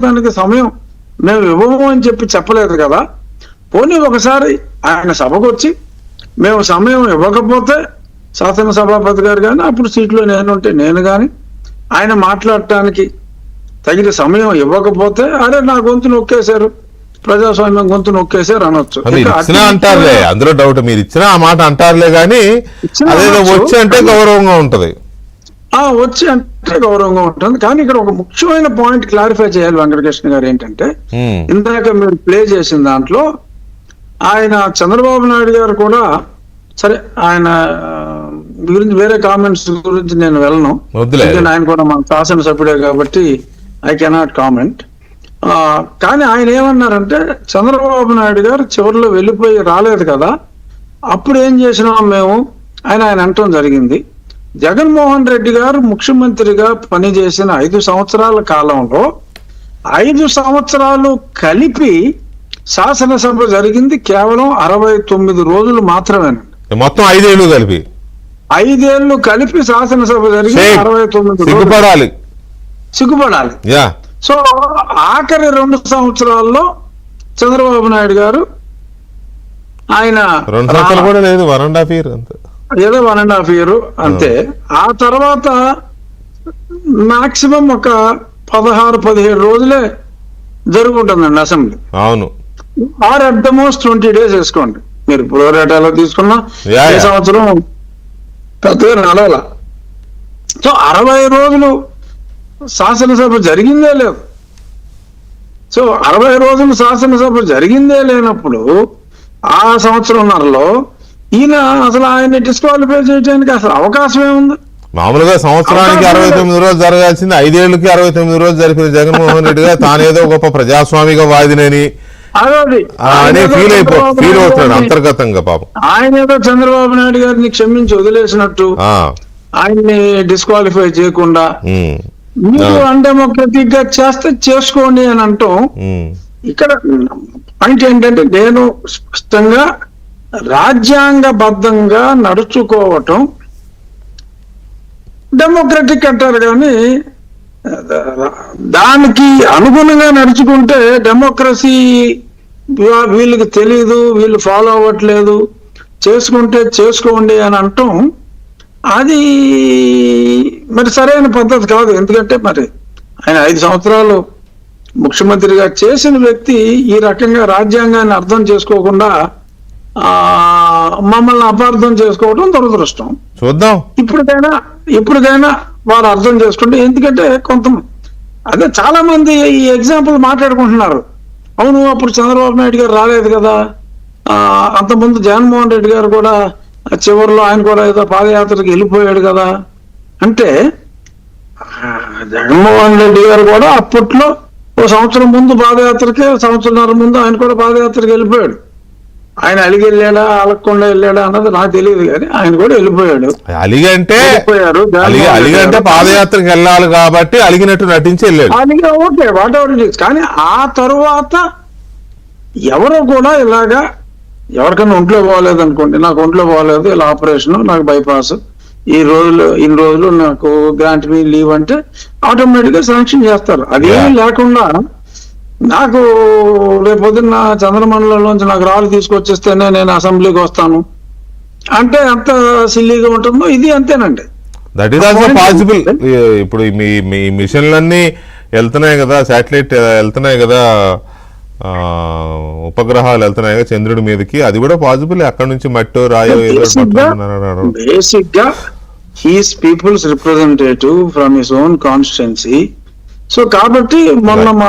మాట్లాడడానికి సమయం మేము ఇవ్వము అని చెప్పలేదు కదా. పోనీ ఒకసారి ఆయన సభకు వచ్చి మేము సమయం ఇవ్వకపోతే శాసనసభాపతి గారు కానీ అప్పుడు సీట్లో నేనుంటే నేను కానీ ఆయన మాట్లాడటానికి తగిన సమయం ఇవ్వకపోతే అరే నా గొంతు నొక్కేశారు, ప్రజాస్వామ్యం గొంతు నొక్కేశారు అనొచ్చు. అంటారులే, అందులో డౌట్. మీరు ఇచ్చినా ఆ మాట అంటారులే కానీ వచ్చి అంటే గౌరవంగా ఉంటది. వచ్చి అంటే గౌరవంగా ఉంటుంది. కానీ ఇక్కడ ఒక ముఖ్యమైన పాయింట్ క్లారిఫై చేయాలి వెంకటకృష్ణ గారు. ఏంటంటే ఇందాక మీరు ప్లే చేసిన దాంట్లో ఆయన చంద్రబాబు నాయుడు గారు కూడా, సరే ఆయన గురించి వేరే కామెంట్స్ గురించి నేను వెళ్ళను, ఆయన కూడా మన శాసనసభ్యుడే కాబట్టి ఐ కెనాట్ కామెంట్. కానీ ఆయన ఏమన్నారంటే చంద్రబాబు నాయుడు గారు చివరిలో వెళ్ళిపోయి రాలేదు కదా, అప్పుడు ఏం చేసినాం మేము ఆయన అంటం జరిగింది. జగన్మోహన్ రెడ్డి గారు ముఖ్యమంత్రిగా పనిచేసిన 5 సంవత్సరాల కాలంలో 5 సంవత్సరాలు కలిపి శాసనసభ జరిగింది కేవలం 69 రోజులు మాత్రమేనండి. మొత్తం 5 ఏళ్ళు కలిపి 5 ఏళ్ళు కలిపి శాసనసభ జరిగింది 69 సిగ్గుపడాలి. సో ఆఖరి 2 సంవత్సరాల్లో చంద్రబాబు నాయుడు గారు ఆయన 2 సంవత్సరాలు కూడా లేదు, 1.5 year ఏదో 1.5 year అంతే. ఆ తర్వాత మాక్సిమం ఒక 16-17 రోజులే జరుగుతుంటుందండి అసెంబ్లీ. అవును, or at the most 20 days వేసుకోండి మీరు. ప్రోరేటాలో తీసుకున్నా ఏ సంవత్సరం పెద్దగా నడవాల. సో 60 రోజులు శాసనసభ జరిగిందే లేదు. సో 60 రోజులు శాసనసభ జరిగిందే లేనప్పుడు ఆ సంవత్సరంన్నరలో ఈయన అసలు ఆయన్ని డిస్క్వాలిఫై చేయడానికి అసలు అవకాశం ఏముంది? మామూలుగా సంవత్సరానికి 69 రోజులు జరగాల్సింది 5 ఏళ్ళకి 69 రోజులు జరిపిన జగన్మోహన్ రెడ్డి గారు తానేదో గొప్ప ప్రజాస్వామిక వాదినని ఫీల్ అవుతున్నాడు అంతర్గతంగా. పాపం ఆయన ఏదో చంద్రబాబు నాయుడు గారిని క్షమించి వదిలేసినట్టు ఆయన్ని డిస్క్వాలిఫై చేయకుండా మీరు అన్డెమోక్రటిక్ గా చేస్తే చేసుకోండి అని అంటాం. ఇక్కడ పాయింట్ ఏంటంటే నేను స్పష్టంగా రాజ్యాంగబద్ధంగా నడుచుకోవటం డెమోక్రటిక్ అంటారు, కానీ దానికి అనుగుణంగా నడుచుకుంటే డెమోక్రసీ వీళ్ళకి తెలీదు, వీళ్ళు ఫాలో అవ్వట్లేదు, చేసుకుంటే చేసుకోండి అని అంటాం అది మరి సరైన పద్ధతి కాదు. ఎందుకంటే మరి ఆయన 5 సంవత్సరాలు ముఖ్యమంత్రిగా చేసిన వ్యక్తి ఈ రకంగా రాజ్యాంగాన్ని అర్థం చేసుకోకుండా మమ్మల్ని అపార్థం చేసుకోవడం దురదృష్టం. చూద్దాం ఇప్పటికైనా వారు అర్థం చేసుకుంటే. ఎందుకంటే అదే చాలా మంది ఈ ఎగ్జాంపుల్ మాట్లాడుకుంటున్నారు. అవును, అప్పుడు చంద్రబాబు నాయుడు గారు రాలేదు కదా, అంతకుముందు జగన్మోహన్ రెడ్డి గారు కూడా చివరిలో ఆయన కూడా ఏదో పాదయాత్రకి వెళ్ళిపోయాడు కదా. అంటే జగన్మోహన్ రెడ్డి గారు కూడా అప్పట్లో 1 సంవత్సరం ముందు పాదయాత్రకి, 1.5 సంవత్సరం ముందు ఆయన కూడా పాదయాత్రకి వెళ్ళిపోయాడు. ఆయన అలిగి వెళ్ళాడా అలగకుండా వెళ్ళాడా అన్నది నాకు తెలియదు, కానీ ఆయన కూడా వెళ్ళిపోయాడు. అలిగంటే పాదయాత్రకు వెళ్ళాలి కాబట్టి అలిగినట్టు నటించి వెళ్ళాడు. Okay, what ever it is. కానీ ఆ తరువాత ఎవరో కూడా ఇలాగా ఎవరికైనా ఒంట్లో పోలేదు అనుకోండి, నాకు ఒంట్లో పోలేదు, ఇలా ఆపరేషన్, నాకు బైపాస్, ఇన్ని రోజులు నాకు గ్రాంట్ మీ లీవ్ అంటే ఆటోమేటిక్ గా శాంక్షన్ చేస్తారు. అదేమీ లేకుండా నాకు రేపొద్దున్న చంద్రమండలంలోంచి నాకు రాళ్ళు తీసుకొచ్చేస్తేనే నేను అసెంబ్లీకి వస్తాను అంటే ఎంత సిల్లీగా ఉంటుందో ఇది అంతేనండి. That is also possible. ఇప్పుడు మీ మిషన్లన్నీ వెళ్తున్నాయి కదా, శాటిలైట్ వెళ్తున్నాయి కదా, ఉపగ్రహాలు వెళ్తున్నాయి కదా చంద్రుడి మీదకి, అది కూడా పాసిబుల్. అక్కడ నుంచి మట్టో రాయో బేసిక్ గా he's peoples representative from his own constituency. So కాబట్టి మొన్న మా